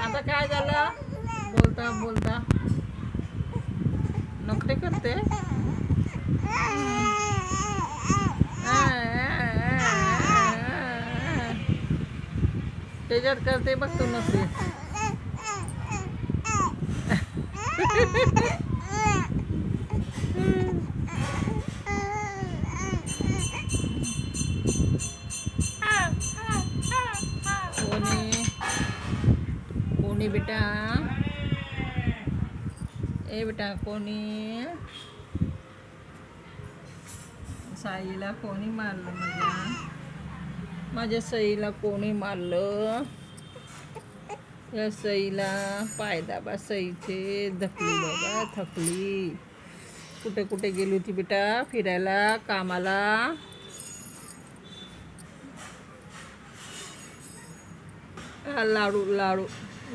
आता काय झालं? बोलता बोलता नखरे करते. त्याच्यात करते बघ तू नखरे. कोणी बेटा, ए बेटा कोणी साईला कोणी मारलं? माझ्या सईला कोणी मारलं? या सईला पाय दाबा, सईचे धकली बाबा, थकली. कुठे कुठे गेली होती बेटा? फिरायला, कामाला? लाडू लाडू,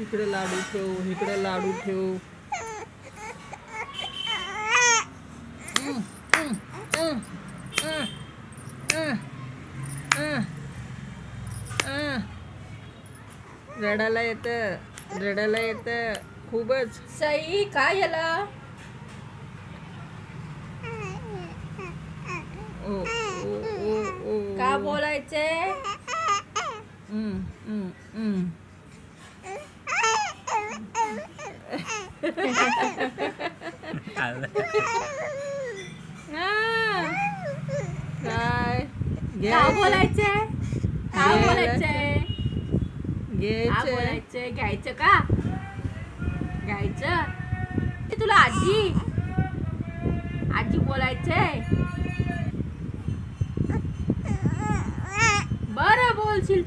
इकडे लाडू ठेव, इकडे लाडू ठेव. रडायला येतं खूपच. सई काय झालं? का बोलायचे? काय का बोलायचे? का बोलायचे? घ्यायचं. घ्यायचं का? घ्यायचं तुला? आजी बोलायचंय. बरं बोलशील.